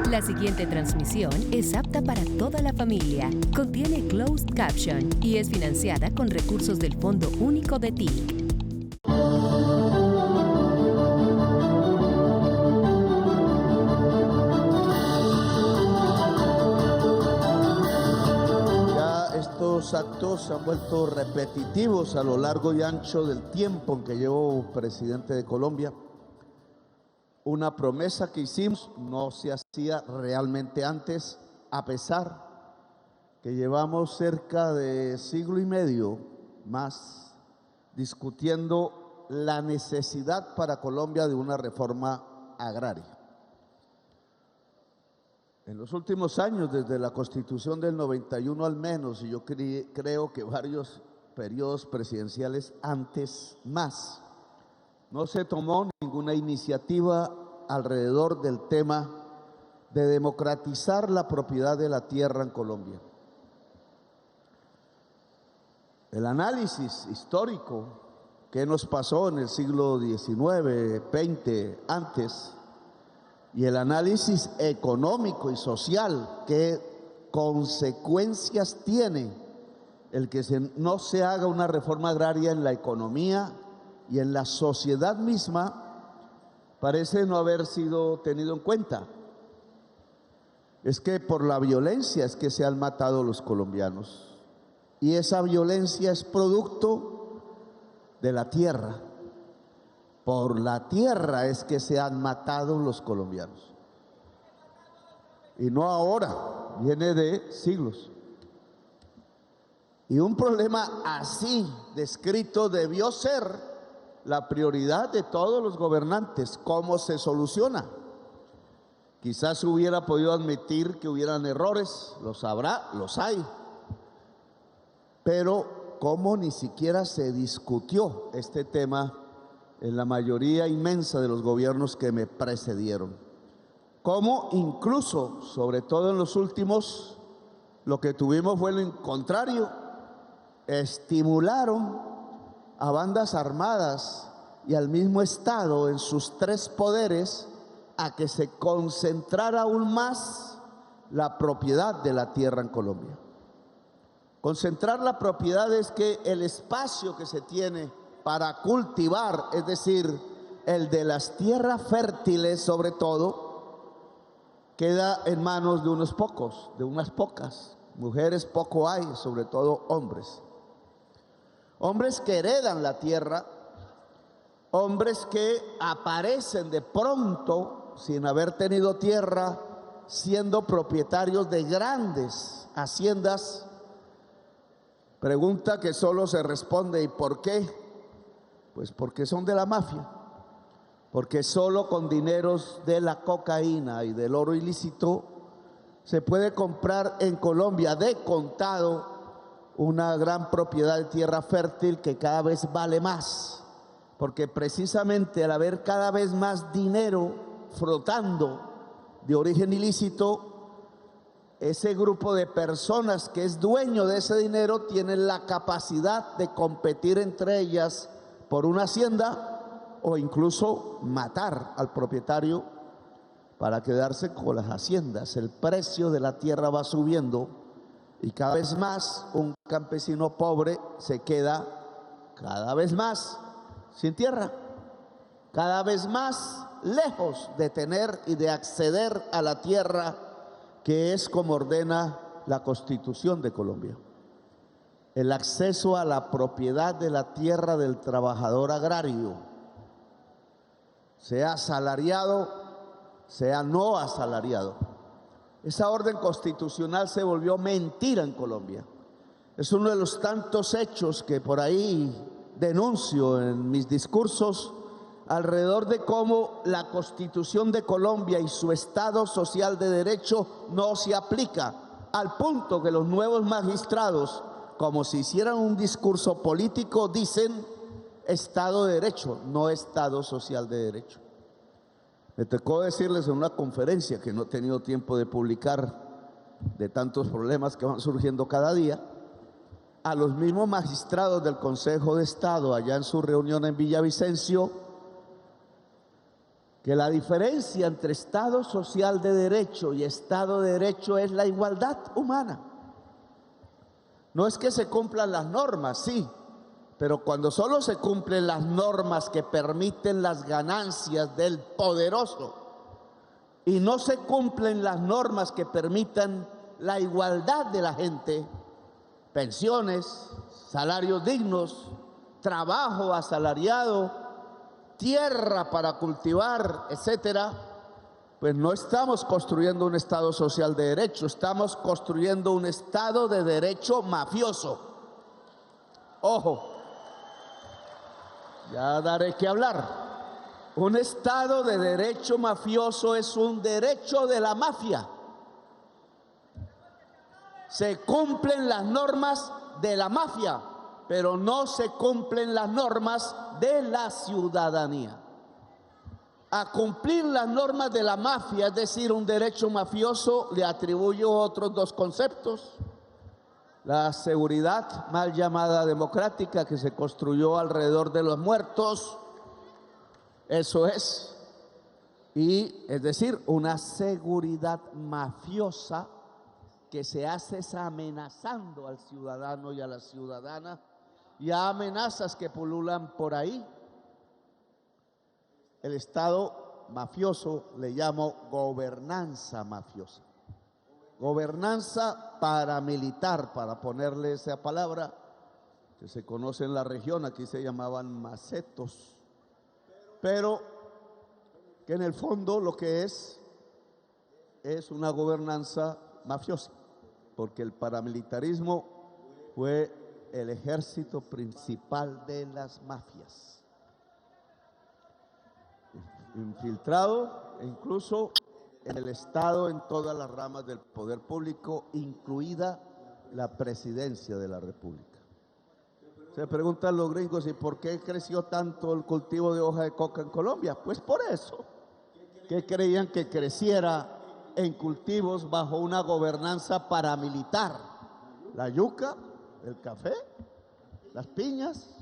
La siguiente transmisión es apta para toda la familia. Contiene closed caption y es financiada con recursos del Fondo Único de TIC. Estos actos se han vuelto repetitivos a lo largo y ancho del tiempo en que llevo presidente de Colombia. Una promesa que hicimos no se hacía realmente antes, a pesar que llevamos cerca de siglo y medio más discutiendo la necesidad para Colombia de una reforma agraria. En los últimos años, desde la Constitución del 91 al menos, y yo creo que varios periodos presidenciales antes más, no se tomó ninguna iniciativa alrededor del tema de democratizar la propiedad de la tierra en Colombia. El análisis histórico que nos pasó en el siglo XIX, XX, antes, y el análisis económico y social, qué consecuencias tiene el que no se haga una reforma agraria en la economía y en la sociedad misma, parece no haber sido tenido en cuenta. Es que por la violencia es que se han matado los colombianos, y esa violencia es producto de la tierra. Por la tierra es que se han matado los colombianos. Y no ahora, viene de siglos. Y un problema así descrito debió ser la prioridad de todos los gobernantes. ¿Cómo se soluciona? Quizás hubiera podido admitir que hubieran errores, los habrá, los hay. Pero ¿cómo ni siquiera se discutió este tema en la mayoría inmensa de los gobiernos que me precedieron? Cómo incluso, sobre todo en los últimos, lo que tuvimos fue lo contrario. Estimularon a bandas armadas y al mismo Estado en sus tres poderes a que se concentrara aún más la propiedad de la tierra en Colombia. Concentrar la propiedad es que el espacio que se tiene para cultivar, es decir, el de las tierras fértiles sobre todo, queda en manos de unos pocos, de unas pocas. Mujeres poco hay, sobre todo hombres. Hombres que heredan la tierra, hombres que aparecen de pronto, sin haber tenido tierra, siendo propietarios de grandes haciendas. Pregunta que solo se responde: ¿y por qué? Pues porque son de la mafia, porque solo con dineros de la cocaína y del oro ilícito se puede comprar en Colombia de contado una gran propiedad de tierra fértil que cada vez vale más, porque precisamente al haber cada vez más dinero flotando de origen ilícito, ese grupo de personas que es dueño de ese dinero tiene la capacidad de competir entre ellas por una hacienda o incluso matar al propietario para quedarse con las haciendas. El precio de la tierra va subiendo y cada vez más un campesino pobre se queda cada vez más sin tierra, cada vez más lejos de tener y de acceder a la tierra, que es como ordena la Constitución de Colombia. El acceso a la propiedad de la tierra del trabajador agrario, sea asalariado, sea no asalariado. Esa orden constitucional se volvió mentira en Colombia. Es uno de los tantos hechos que por ahí denuncio en mis discursos alrededor de cómo la Constitución de Colombia y su Estado social de derecho no se aplica, al punto que los nuevos magistrados, como si hicieran un discurso político, dicen Estado de Derecho, no Estado social de derecho. Me tocó decirles en una conferencia que no he tenido tiempo de publicar, de tantos problemas que van surgiendo cada día, a los mismos magistrados del Consejo de Estado allá en su reunión en Villavicencio, que la diferencia entre Estado social de derecho y Estado de derecho es la igualdad humana. No es que se cumplan las normas, sí, pero cuando solo se cumplen las normas que permiten las ganancias del poderoso y no se cumplen las normas que permitan la igualdad de la gente, pensiones, salarios dignos, trabajo asalariado, tierra para cultivar, etcétera, pues no estamos construyendo un Estado social de derecho, estamos construyendo un Estado de derecho mafioso. Ojo, ya daré que hablar. Un Estado de derecho mafioso es un derecho de la mafia. Se cumplen las normas de la mafia, pero no se cumplen las normas de la ciudadanía. A cumplir las normas de la mafia, es decir, un derecho mafioso, le atribuyo otros dos conceptos. La seguridad, mal llamada democrática, que se construyó alrededor de los muertos, eso es. Y es decir, una seguridad mafiosa que se hace amenazando al ciudadano y a la ciudadana, y a amenazas que pululan por ahí. El Estado mafioso le llamo gobernanza mafiosa. Gobernanza paramilitar, para ponerle esa palabra que se conoce en la región, aquí se llamaban macetos, pero que en el fondo lo que es una gobernanza mafiosa, porque el paramilitarismo fue el ejército principal de las mafias, infiltrado incluso en el Estado, en todas las ramas del poder público, incluida la presidencia de la República. Se preguntan los gringos, ¿y por qué creció tanto el cultivo de hoja de coca en Colombia? Pues por eso, que creían que creciera en cultivos bajo una gobernanza paramilitar. La yuca, el café, las piñas.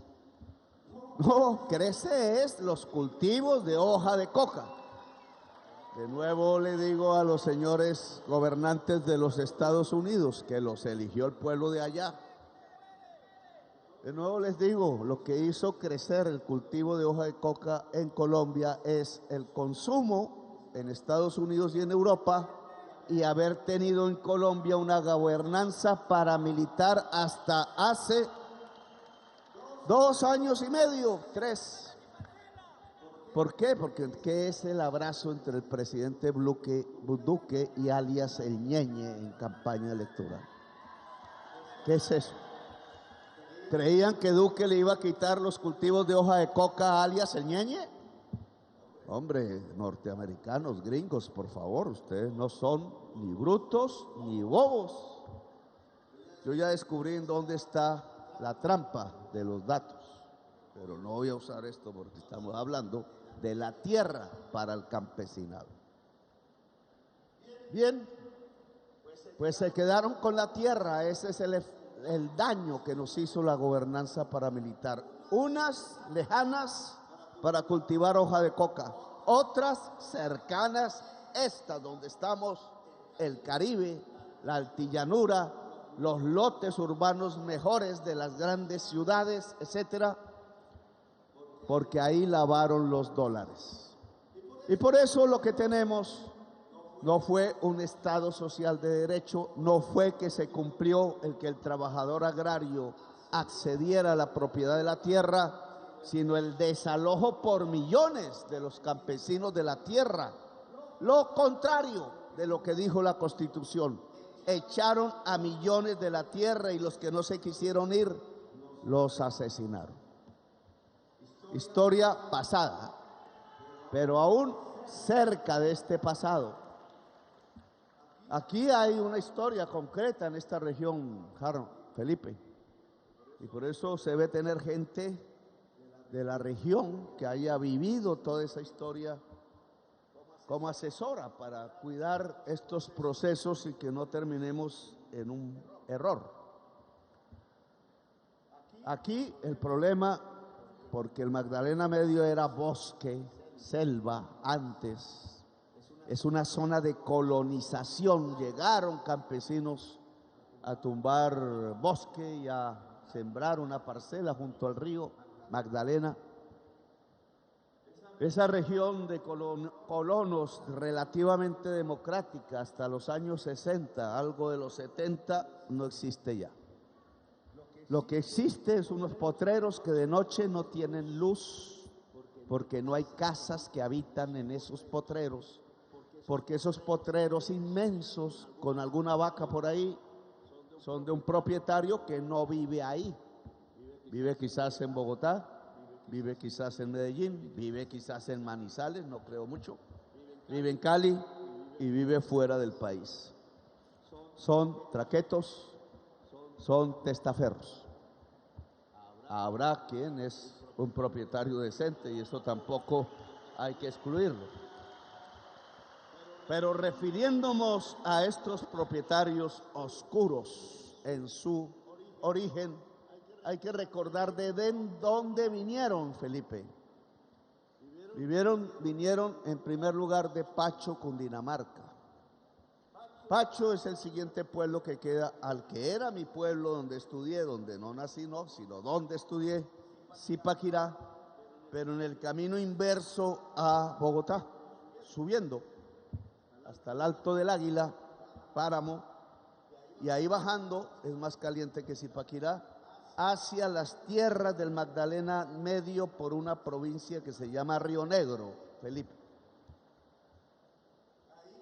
No, crece es los cultivos de hoja de coca. De nuevo le digo a los señores gobernantes de los Estados Unidos, que los eligió el pueblo de allá. De nuevo les digo, lo que hizo crecer el cultivo de hoja de coca en Colombia es el consumo en Estados Unidos y en Europa, y haber tenido en Colombia una gobernanza paramilitar hasta hace 2 años y medio, 3. ¿Por qué? Porque ¿qué es el abrazo entre el presidente Duque y alias el Ñeñe en campaña electoral? ¿Qué es eso? ¿Creían que Duque le iba a quitar los cultivos de hoja de coca alias el Ñeñe? Hombre, norteamericanos, gringos, por favor, ustedes no son ni brutos ni bobos. Yo ya descubrí en dónde está la trampa de los datos, pero no voy a usar esto porque estamos hablando de la tierra para el campesinado. Bien, pues se quedaron con la tierra. Ese es el daño que nos hizo la gobernanza paramilitar. Unas lejanas para cultivar hoja de coca, otras cercanas, estas donde estamos, el Caribe, la altillanura, los lotes urbanos mejores de las grandes ciudades, etcétera, porque ahí lavaron los dólares. Y por eso lo que tenemos no fue un Estado social de derecho, no fue que se cumplió el que el trabajador agrario accediera a la propiedad de la tierra, sino el desalojo por millones de los campesinos de la tierra. Lo contrario de lo que dijo la Constitución. Echaron a millones de la tierra y los que no se quisieron ir, los asesinaron. Historia pasada, pero aún cerca de este pasado. Aquí hay una historia concreta en esta región, Felipe, y por eso se debe tener gente de la región que haya vivido toda esa historia como asesora para cuidar estos procesos y que no terminemos en un error. Aquí el problema, porque el Magdalena Medio era bosque, selva antes, es una zona de colonización. Llegaron campesinos a tumbar bosque y a sembrar una parcela junto al río Magdalena. Esa región de colonos relativamente democrática hasta los años 60, algo de los 70, no existe ya. Lo que existe es unos potreros que de noche no tienen luz, porque no hay casas que habitan en esos potreros, porque esos potreros inmensos, con alguna vaca por ahí, son de un propietario que no vive ahí. Vive quizás en Bogotá, vive quizás en Medellín, vive quizás en Manizales, no creo mucho, vive en Cali y vive fuera del país. Son traquetos, son testaferros. Habrá quien es un propietario decente y eso tampoco hay que excluirlo. Pero refiriéndonos a estos propietarios oscuros en su origen, hay que recordar de dónde vinieron, Felipe. Vinieron en primer lugar de Pacho, Cundinamarca. Pacho es el siguiente pueblo que queda al que era mi pueblo donde estudié, donde no nací, no, sino donde estudié, Zipaquirá, pero en el camino inverso a Bogotá, subiendo hasta el Alto del Águila, Páramo, y ahí bajando, es más caliente que Zipaquirá, hacia las tierras del Magdalena Medio por una provincia que se llama Río Negro, Felipe.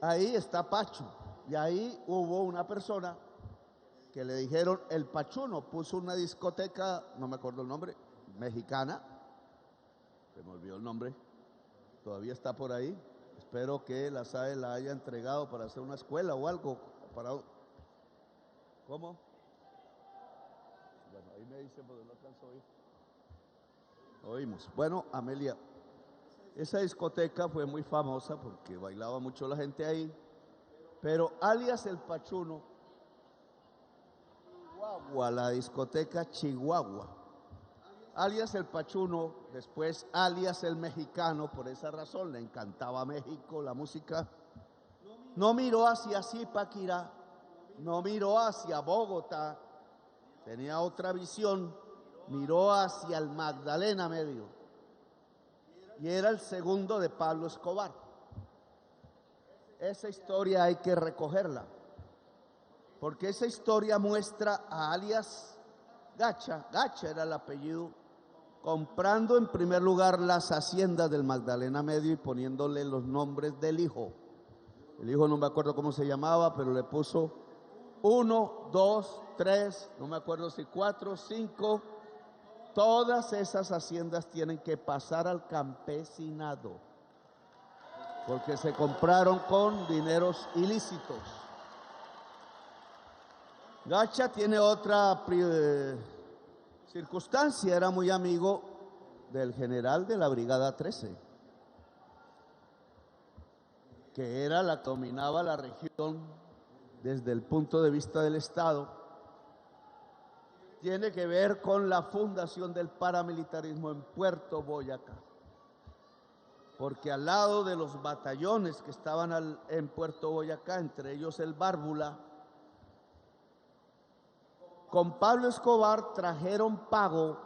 Ahí está Pacho, y ahí hubo una persona que le dijeron el Pachuno, puso una discoteca, no me acuerdo el nombre, mexicana, se me olvidó el nombre, todavía está por ahí, espero que la SAE la haya entregado para hacer una escuela o algo, para... ¿Cómo? Bueno, ahí me dice, porque no alcanzó a oír. Oímos. Bueno, Amelia, esa discoteca fue muy famosa porque bailaba mucho la gente ahí, pero alias el Pachuno, Chihuahua, la discoteca Chihuahua, alias el Pachuno, después alias el Mexicano, por esa razón le encantaba México, la música, no miró hacia Zipaquirá, no miró hacia Bogotá, tenía otra visión, miró hacia el Magdalena Medio y era el segundo de Pablo Escobar. Esa historia hay que recogerla, porque esa historia muestra a alias Gacha, Gacha era el apellido, comprando en primer lugar las haciendas del Magdalena Medio y poniéndole los nombres del hijo. El hijo no me acuerdo cómo se llamaba, pero le puso 1, 2, 3, no me acuerdo si 4, 5, todas esas haciendas tienen que pasar al campesinado, porque se compraron con dineros ilícitos. Gacha tiene otra circunstancia, era muy amigo del general de la Brigada 13, que era la que dominaba la región desde el punto de vista del Estado. Tiene que ver con la fundación del paramilitarismo en Puerto Boyacá, porque al lado de los batallones que estaban en Puerto Boyacá, entre ellos el Bárbula, con Pablo Escobar trajeron pago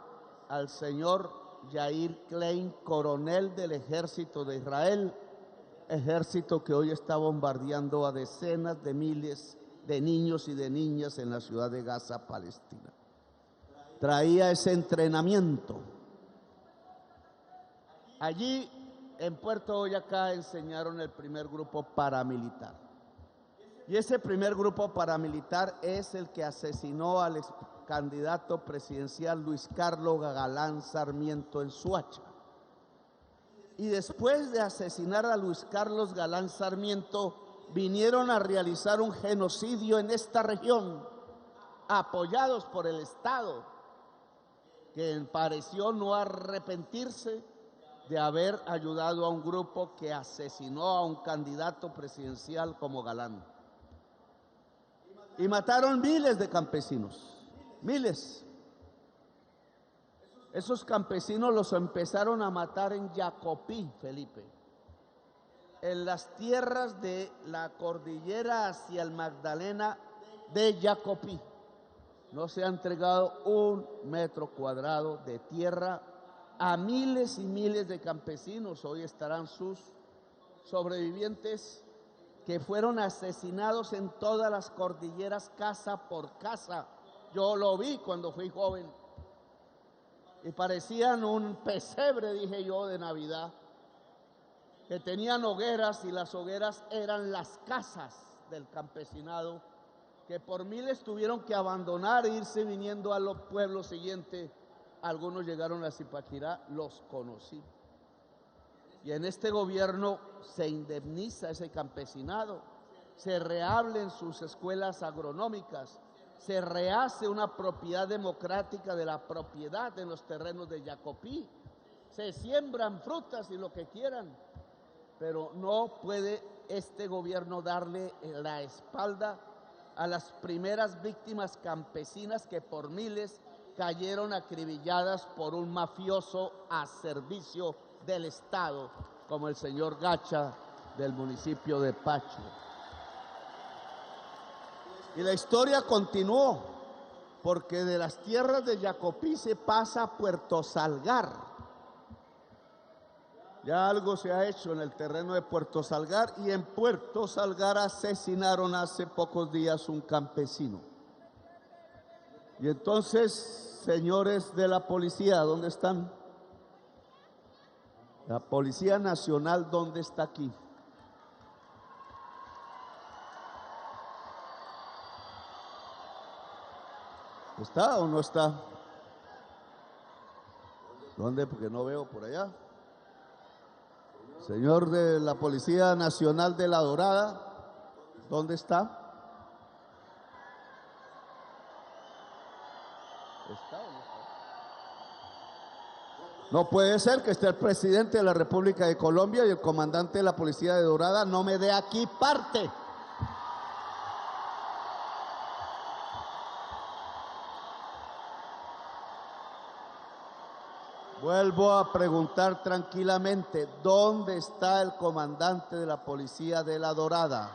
al señor Yair Klein, coronel del ejército de Israel, ejército que hoy está bombardeando a decenas de miles de niños y de niñas en la ciudad de Gaza, Palestina. Traía ese entrenamiento. Allí en Puerto Boyacá enseñaron el primer grupo paramilitar. Y ese primer grupo paramilitar es el que asesinó al ex candidato presidencial Luis Carlos Galán Sarmiento en Soacha. Y después de asesinar a Luis Carlos Galán Sarmiento, vinieron a realizar un genocidio en esta región, apoyados por el Estado, que pareció no arrepentirse de haber ayudado a un grupo que asesinó a un candidato presidencial como Galán. Y mataron miles de campesinos, miles. Esos campesinos los empezaron a matar en Jacopí, Felipe, en las tierras de la cordillera hacia el Magdalena de Jacopí. No se ha entregado 1 metro cuadrado de tierra a miles y miles de campesinos. Hoy estarán sus sobrevivientes que fueron asesinados en todas las cordilleras, casa por casa. Yo lo vi cuando fui joven y parecían un pesebre, dije yo, de Navidad, que tenían hogueras, y las hogueras eran las casas del campesinado, que por miles tuvieron que abandonar e irse viniendo a los pueblos siguientes. Algunos llegaron a Zipaquirá, los conocí. Y en este gobierno se indemniza a ese campesinado, se reabren sus escuelas agronómicas, se rehace una propiedad democrática de la propiedad en los terrenos de Jacopí, se siembran frutas y lo que quieran, pero no puede este gobierno darle la espalda a las primeras víctimas campesinas que por miles cayeron acribilladas por un mafioso a servicio del Estado, como el señor Gacha del municipio de Pacho. Y la historia continuó, porque de las tierras de Jacopí se pasa a Puerto Salgar. Ya algo se ha hecho en el terreno de Puerto Salgar, y en Puerto Salgar asesinaron hace pocos días un campesino. Y entonces, señores de la policía, ¿dónde están? La Policía Nacional, ¿dónde está aquí? ¿Está o no está? ¿Dónde? Porque no veo por allá. Señor de la Policía Nacional de La Dorada, ¿dónde está? ¿Está o no está? No puede ser que esté el presidente de la República de Colombia y el comandante de la Policía de Dorada no me dé aquí parte. Vuelvo a preguntar tranquilamente, ¿dónde está el comandante de la Policía de La Dorada?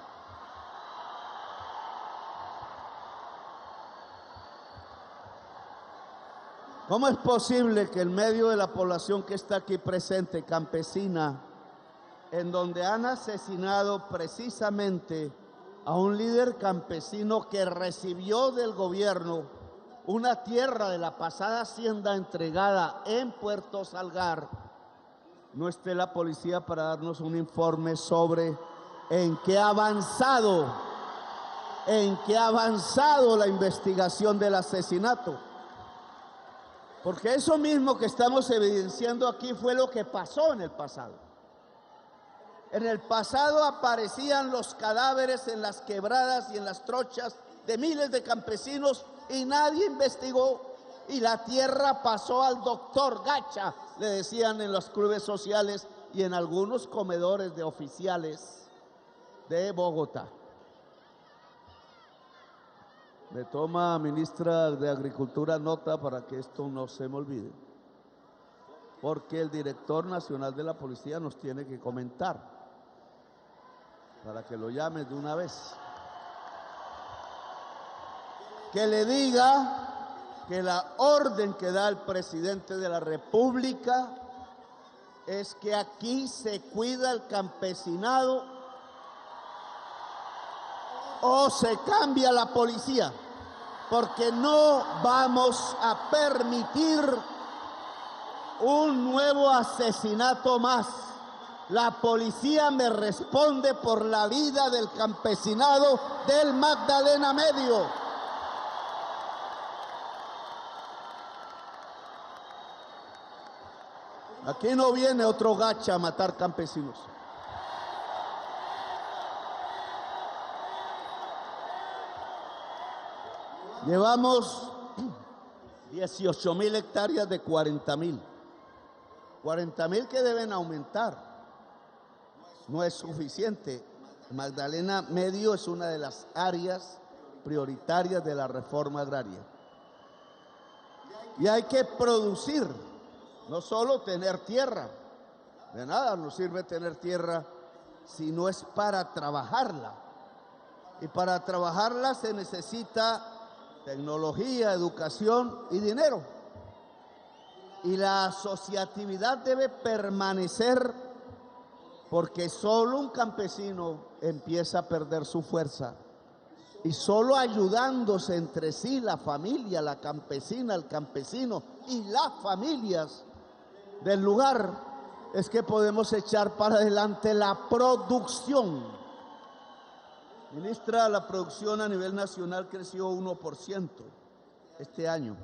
¿Cómo es posible que en medio de la población que está aquí presente, campesina, en donde han asesinado precisamente a un líder campesino que recibió del gobierno una tierra de la pasada hacienda entregada en Puerto Salgar, no esté la policía para darnos un informe sobre en qué ha avanzado la investigación del asesinato? Porque eso mismo que estamos evidenciando aquí fue lo que pasó en el pasado. En el pasado aparecían los cadáveres en las quebradas y en las trochas de miles de campesinos y nadie investigó, y la tierra pasó al doctor Gacha, le decían en los clubes sociales y en algunos comedores de oficiales de Bogotá. Me toma, ministra de Agricultura, nota para que esto no se me olvide, porque el director nacional de la policía nos tiene que comentar para que lo llame de una vez. Que le diga que la orden que da el presidente de la República es que aquí se cuida el campesinado o se cambia la policía, porque no vamos a permitir un nuevo asesinato más. La policía me responde por la vida del campesinado del Magdalena Medio. Aquí no viene otro Gacha a matar campesinos. Llevamos 18.000 hectáreas de 40.000. 40.000 que deben aumentar. No es suficiente. Magdalena Medio es una de las áreas prioritarias de la reforma agraria. Y hay que producir, no solo tener tierra. De nada nos sirve tener tierra si no es para trabajarla. Y para trabajarla se necesita tecnología, educación y dinero. Y la asociatividad debe permanecer, porque solo un campesino empieza a perder su fuerza. Y solo ayudándose entre sí, la familia, la campesina, el campesino y las familias del lugar, es que podemos echar para adelante la producción. Ministra, la producción a nivel nacional creció 1% este año.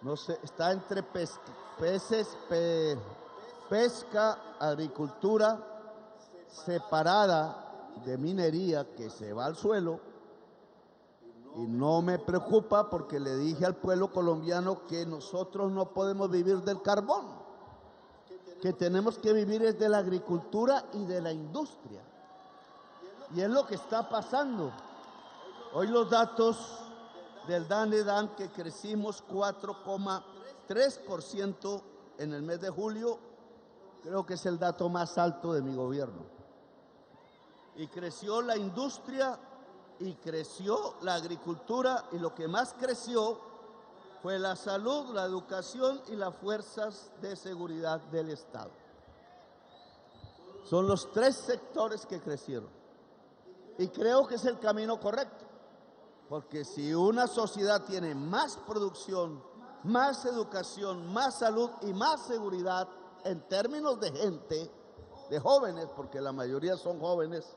No sé, está entre pesca, agricultura separada de minería que se va al suelo. Y no me preocupa, porque le dije al pueblo colombiano que nosotros no podemos vivir del carbón, que tenemos que vivir es de la agricultura y de la industria. Y es lo que está pasando. Hoy los datos del DANE dan que crecimos 4,3% en el mes de julio, creo que es el dato más alto de mi gobierno. Y creció la industria y creció la agricultura, y lo que más creció fue la salud, la educación y las fuerzas de seguridad del Estado. Son los 3 sectores que crecieron. Y creo que es el camino correcto, porque si una sociedad tiene más producción, más educación, más salud y más seguridad en términos de gente, de jóvenes, porque la mayoría son jóvenes,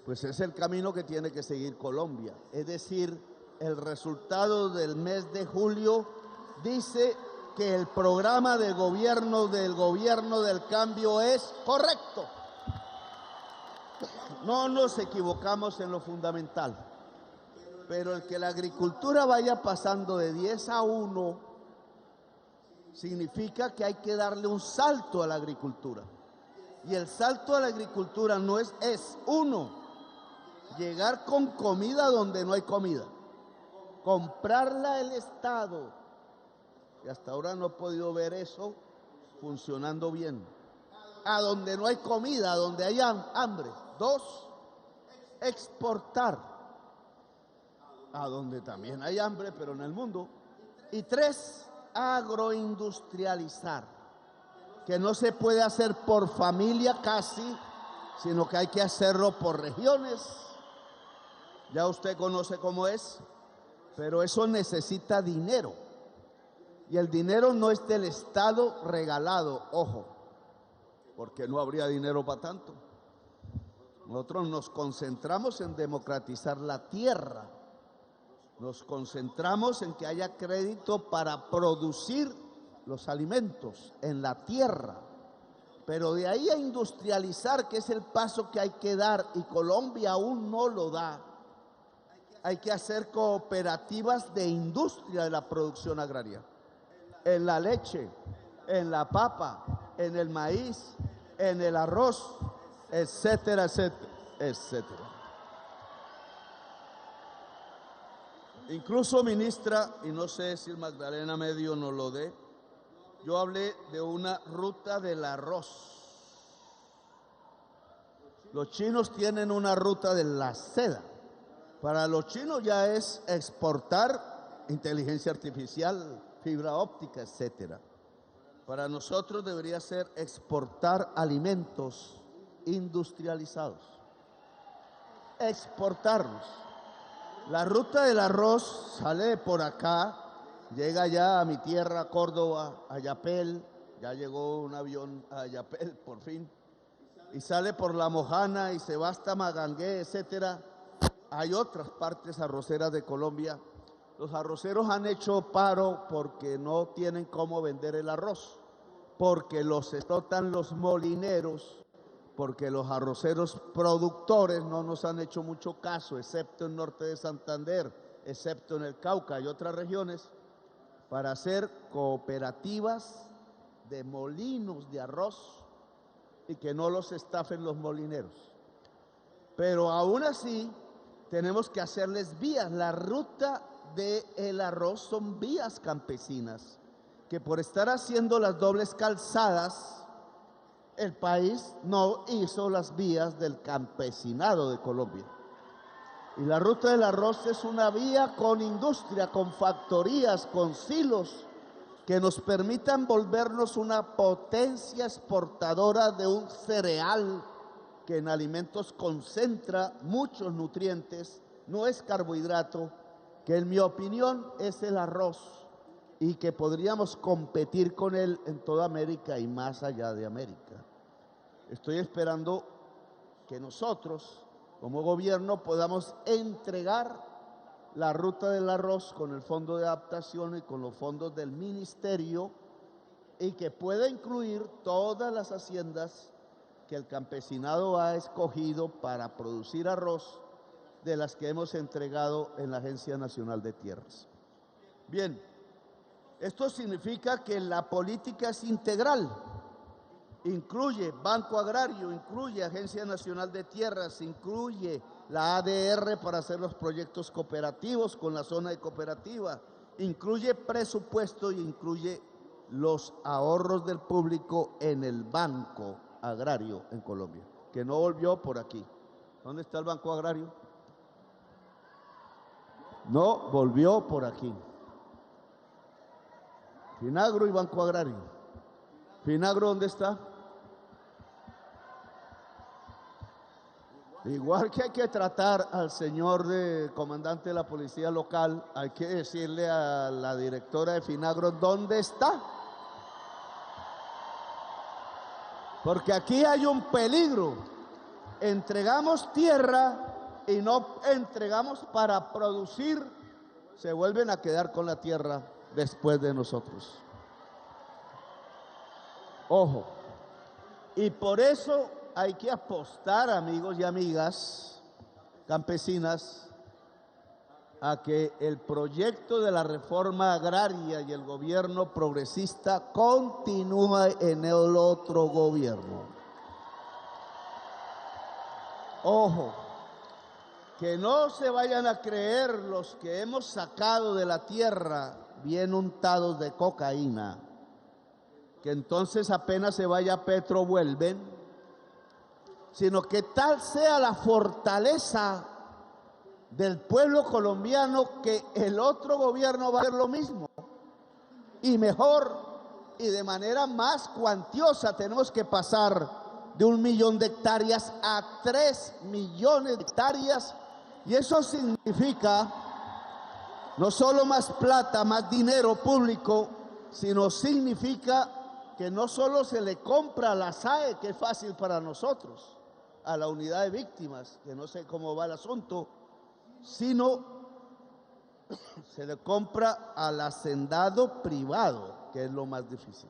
pues es el camino que tiene que seguir Colombia. Es decir, el resultado del mes de julio dice que el programa de gobierno del cambio es correcto. No nos equivocamos en lo fundamental, pero el que la agricultura vaya pasando de 10 a 1 significa que hay que darle un salto a la agricultura. Y el salto a la agricultura no es uno, llegar con comida donde no hay comida, comprarla el Estado, y hasta ahora no he podido ver eso funcionando bien. A donde no hay comida, donde hay hambre. 2, exportar, a donde también hay hambre, pero en el mundo. Y 3, agroindustrializar, que no se puede hacer por familia casi, sino que hay que hacerlo por regiones. Ya usted conoce cómo es, pero eso necesita dinero. Y el dinero no es del Estado regalado, ojo, porque no habría dinero para tanto. Nosotros nos concentramos en democratizar la tierra, nos concentramos en que haya crédito para producir los alimentos en la tierra, pero de ahí a industrializar, que es el paso que hay que dar, y Colombia aún no lo da. Hay que hacer cooperativas de industria de la producción agraria, en la leche, en la papa, en el maíz, en el arroz, etcétera, etcétera, etcétera. Incluso, ministra, y no sé si el Magdalena Medio nos lo dé, yo hablé de una ruta del arroz. Los chinos tienen una ruta de la seda. Para los chinos ya es exportar inteligencia artificial, fibra óptica, etcétera. Para nosotros debería ser exportar alimentos industrializados, exportarlos. La ruta del arroz sale por acá, llega ya a mi tierra, Córdoba, a Yapel, ya llegó un avión a Yapel por fin, y sale por La Mojana y se va hasta Magangué, etcétera. Hay otras partes arroceras de Colombia. Los arroceros han hecho paro porque no tienen cómo vender el arroz, porque los explotan los molineros, porque los arroceros productores no nos han hecho mucho caso, excepto en norte de Santander, excepto en el Cauca y otras regiones, para hacer cooperativas de molinos de arroz y que no los estafen los molineros. Pero aún así tenemos que hacerles vías. La ruta del arroz son vías campesinas, que por estar haciendo las dobles calzadas, el país no hizo las vías del campesinado de Colombia. Y la ruta del arroz es una vía con industria, con factorías, con silos, que nos permitan volvernos una potencia exportadora de un cereal que en alimentos concentra muchos nutrientes, no es carbohidrato, que en mi opinión es el arroz y que podríamos competir con él en toda América y más allá de América. Estoy esperando que nosotros, como gobierno, podamos entregar la ruta del arroz con el fondo de adaptación y con los fondos del ministerio y que pueda incluir todas las haciendas que el campesinado ha escogido para producir arroz, de las que hemos entregado en la Agencia Nacional de Tierras. Bien, esto significa que la política es integral, incluye Banco Agrario, incluye Agencia Nacional de Tierras, incluye la ADR para hacer los proyectos cooperativos con la zona de cooperativa, incluye presupuesto y incluye los ahorros del público en el Banco Agrario en Colombia, que no volvió por aquí. ¿Dónde está el Banco Agrario? No volvió por aquí. Finagro y Banco Agrario. ¿Finagro dónde está? Igual que hay que tratar al señor comandante de la policía local, hay que decirle a la directora de Finagro dónde está. Porque aquí hay un peligro. Entregamos tierra y no entregamos para producir, se vuelven a quedar con la tierra después de nosotros. Ojo, y por eso hay que apostar, amigos y amigas campesinas, a que el proyecto de la reforma agraria y el gobierno progresista continúe en el otro gobierno. Ojo, que no se vayan a creer los que hemos sacado de la tierra bien untados de cocaína, que entonces apenas se vaya Petro vuelven, sino que tal sea la fortaleza del pueblo colombiano que el otro gobierno va a hacer lo mismo y mejor y de manera más cuantiosa. Tenemos que pasar de 1 millón de hectáreas a 3 millones de hectáreas. Y eso significa no solo más plata, más dinero público, sino significa que no solo se le compra a la SAE, que es fácil para nosotros, a la unidad de víctimas, que no sé cómo va el asunto, sino se le compra al hacendado privado, que es lo más difícil.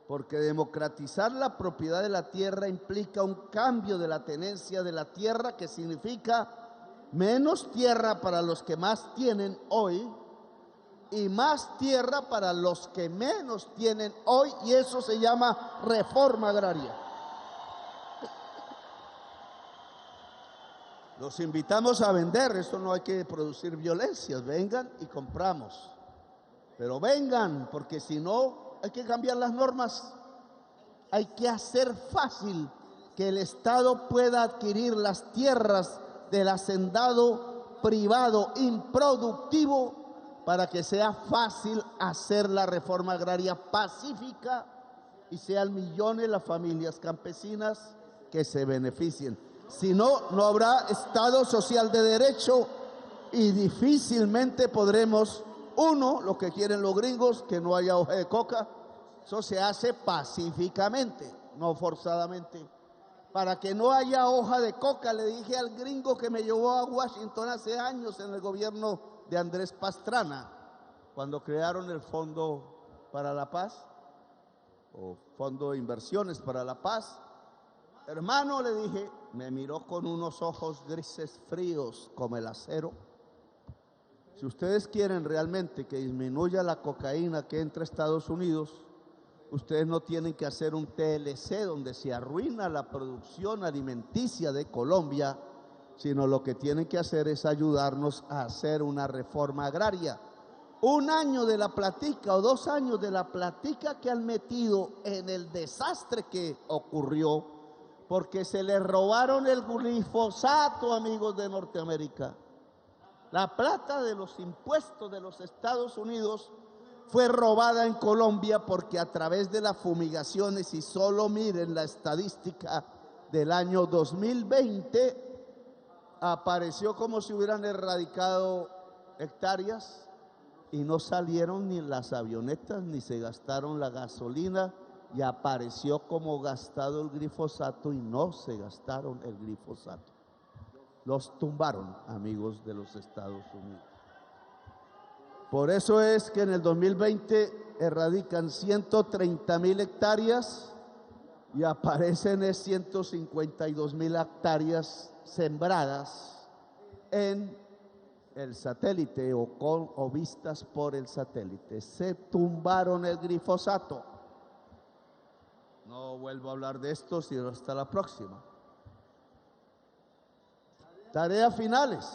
Porque democratizar la propiedad de la tierra implica un cambio de la tenencia de la tierra, que significa menos tierra para los que más tienen hoy y más tierra para los que menos tienen hoy, y eso se llama reforma agraria. Los invitamos a vender, eso no hay que producir violencias, vengan y compramos. Pero vengan, porque si no, hay que cambiar las normas, hay que hacer fácil que el Estado pueda adquirir las tierras del hacendado privado improductivo para que sea fácil hacer la reforma agraria pacífica y sean millones las familias campesinas que se beneficien. Si no, no habrá Estado social de derecho y difícilmente podremos. Uno, lo que quieren los gringos, que no haya hoja de coca, eso se hace pacíficamente, no forzadamente. Para que no haya hoja de coca, le dije al gringo que me llevó a Washington hace años en el gobierno de Andrés Pastrana, cuando crearon el Fondo para la Paz, o Fondo de Inversiones para la Paz. Hermano, le dije, me miró con unos ojos grises fríos como el acero. Si ustedes quieren realmente que disminuya la cocaína que entra a Estados Unidos, ustedes no tienen que hacer un TLC donde se arruina la producción alimenticia de Colombia, sino lo que tienen que hacer es ayudarnos a hacer una reforma agraria. 1 año de la platica o 2 años de la platica que han metido en el desastre que ocurrió, porque se le robaron el glifosato, amigos de Norteamérica. La plata de los impuestos de los Estados Unidos fue robada en Colombia porque a través de las fumigaciones, y solo miren la estadística del año 2020, apareció como si hubieran erradicado hectáreas y no salieron ni las avionetas ni se gastaron la gasolina, y apareció como gastado el glifosato y no se gastaron el glifosato. Los tumbaron, amigos de los Estados Unidos. Por eso es que en el 2020 erradican 130.000 hectáreas y aparecen 152.000 hectáreas sembradas en el satélite o vistas por el satélite. Se tumbaron el glifosato. No vuelvo a hablar de esto, sino hasta la próxima. Tareas finales.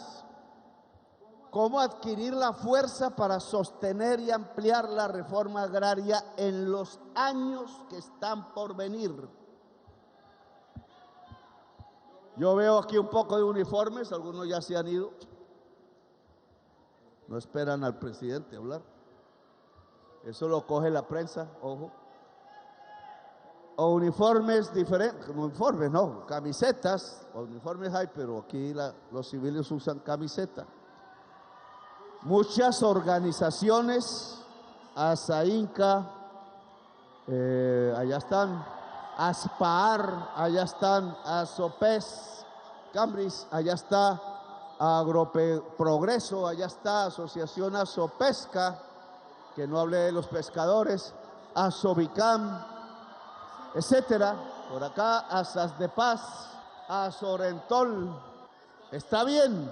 ¿Cómo adquirir la fuerza para sostener y ampliar la reforma agraria en los años que están por venir? Yo veo aquí un poco de uniformes, algunos ya se han ido. No esperan al presidente hablar. Eso lo coge la prensa, ojo. O uniformes diferentes, uniformes no, camisetas, uniformes hay, pero aquí los civiles usan camiseta. Muchas organizaciones, ASAINCA, allá están, ASPAAR, allá están, ASOPES, Cambris, allá está, Agroprogreso, allá está, Asociación Asopesca, que no hablé de los pescadores, Asobicam, etcétera. Por acá, Asas de Paz, Asorentol. Está bien,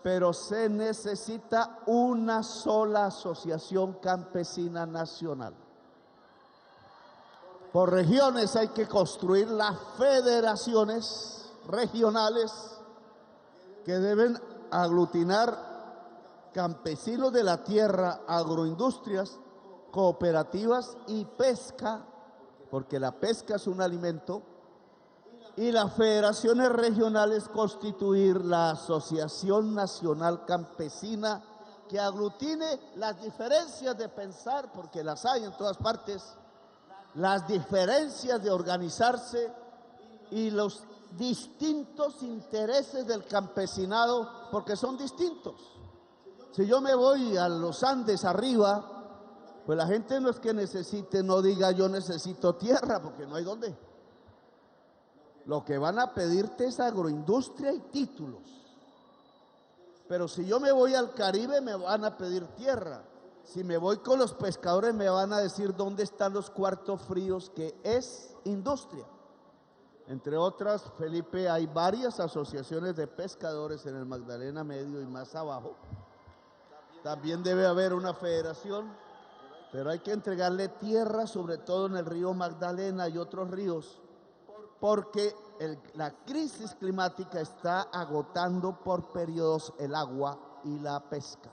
pero se necesita una sola asociación campesina nacional. Por regiones hay que construir las federaciones regionales que deben aglutinar campesinos de la tierra, agroindustrias, cooperativas y pesca, porque la pesca es un alimento, y las federaciones regionales constituir la Asociación Nacional Campesina, que aglutine las diferencias de pensar, porque las hay en todas partes, las diferencias de organizarse y los distintos intereses del campesinado, porque son distintos. Si yo me voy a los Andes arriba, pues la gente no es que necesite, no diga yo necesito tierra, porque no hay dónde. Lo que van a pedirte es agroindustria y títulos. Pero si yo me voy al Caribe me van a pedir tierra. Si me voy con los pescadores me van a decir dónde están los cuartos fríos, que es industria. Entre otras, Felipe, hay varias asociaciones de pescadores en el Magdalena Medio y más abajo. También debe haber una federación, pero hay que entregarle tierra, sobre todo en el río Magdalena y otros ríos, porque la crisis climática está agotando por periodos el agua y la pesca.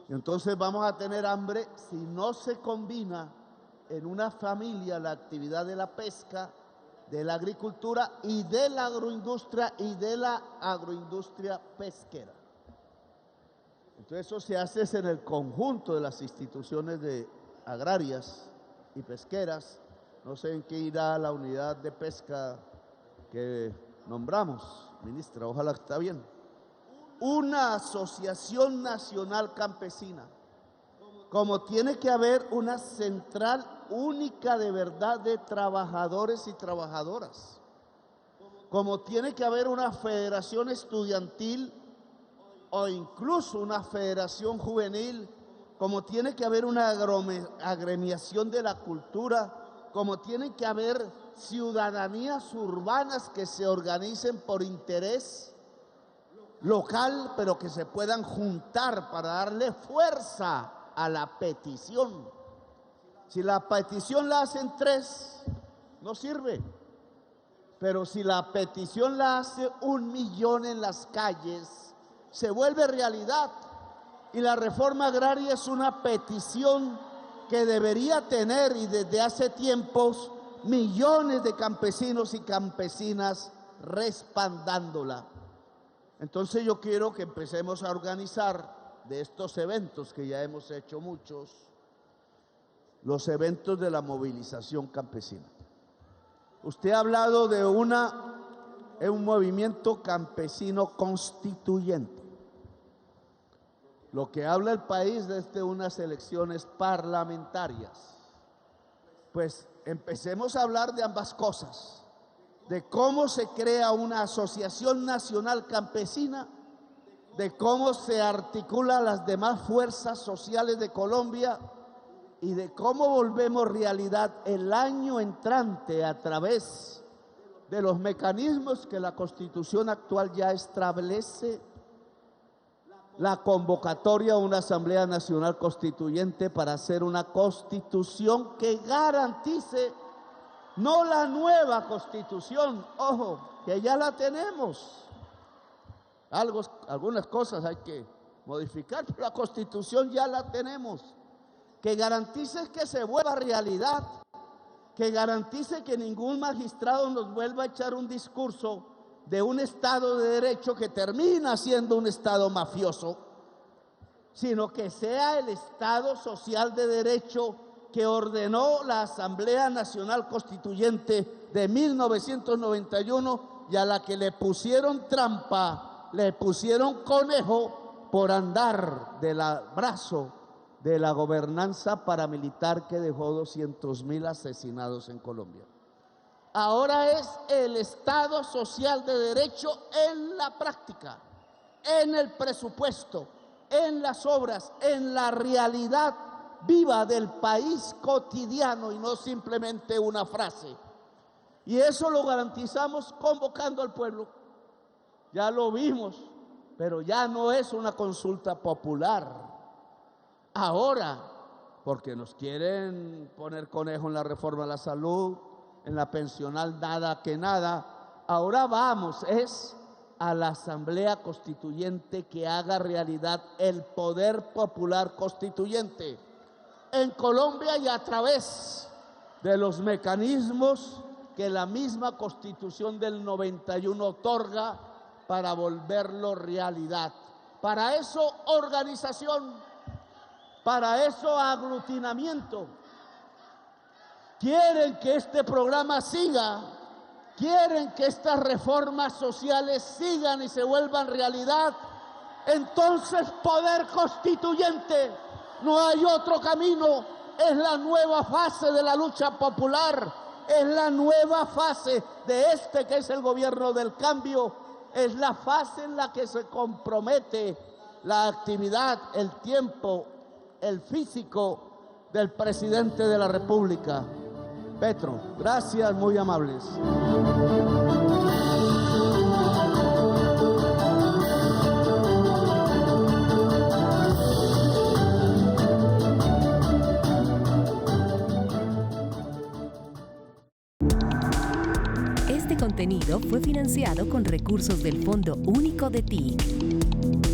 Entonces vamos a tener hambre si no se combina en una familia la actividad de la pesca, de la agricultura y de la agroindustria pesquera. Entonces eso se hace en el conjunto de las instituciones agrarias y pesqueras. No sé en qué irá la unidad de pesca que nombramos, ministra, ojalá está bien. Una asociación nacional campesina, como tiene que haber una central única de verdad de trabajadores y trabajadoras, como tiene que haber una federación estudiantil o incluso una federación juvenil, como tiene que haber una agremiación de la cultura, como tiene que haber ciudadanías urbanas que se organicen por interés local, pero que se puedan juntar para darle fuerza a la petición. Si la petición la hacen 3, no sirve. Pero si la petición la hace 1 millón en las calles, se vuelve realidad. Y la reforma agraria es una petición que debería tener, y desde hace tiempos, millones de campesinos y campesinas respaldándola. Entonces yo quiero que empecemos a organizar de estos eventos, que ya hemos hecho muchos, los eventos de la movilización campesina. Usted ha hablado de un movimiento campesino constituyente. Lo que habla el país desde unas elecciones parlamentarias. Pues empecemos a hablar de ambas cosas, de cómo se crea una asociación nacional campesina, de cómo se articulan las demás fuerzas sociales de Colombia y de cómo volvemos realidad el año entrante a través de los mecanismos que la Constitución actual ya establece, la convocatoria a una Asamblea Nacional Constituyente para hacer una Constitución que garantice, no la nueva Constitución, ojo, que ya la tenemos. Algunas cosas hay que modificar, pero la Constitución ya la tenemos. Que garantice que se vuelva realidad, que garantice que ningún magistrado nos vuelva a echar un discurso de un Estado de Derecho que termina siendo un Estado mafioso, sino que sea el Estado social de Derecho que ordenó la Asamblea Nacional Constituyente de 1991 y a la que le pusieron trampa, le pusieron conejo por andar del brazo de la gobernanza paramilitar que dejó 200.000 asesinados en Colombia. Ahora es el Estado social de Derecho en la práctica, en el presupuesto, en las obras, en la realidad viva del país cotidiano y no simplemente una frase. Y eso lo garantizamos convocando al pueblo. Ya lo vimos, pero ya no es una consulta popular. Ahora, porque nos quieren poner conejo en la reforma a la salud, en la pensional nada que nada, ahora vamos a la Asamblea Constituyente que haga realidad el poder popular constituyente en Colombia y a través de los mecanismos que la misma Constitución del 91 otorga para volverlo realidad. Para eso, organización. Para eso, aglutinamiento. Quieren que este programa siga, quieren que estas reformas sociales sigan y se vuelvan realidad. Entonces, poder constituyente, no hay otro camino. Es la nueva fase de la lucha popular, es la nueva fase de que es el gobierno del cambio, es la fase en la que se compromete la actividad, el tiempo, el físico del presidente de la República, Petro. Gracias, muy amables. Este contenido fue financiado con recursos del Fondo Único de TIC.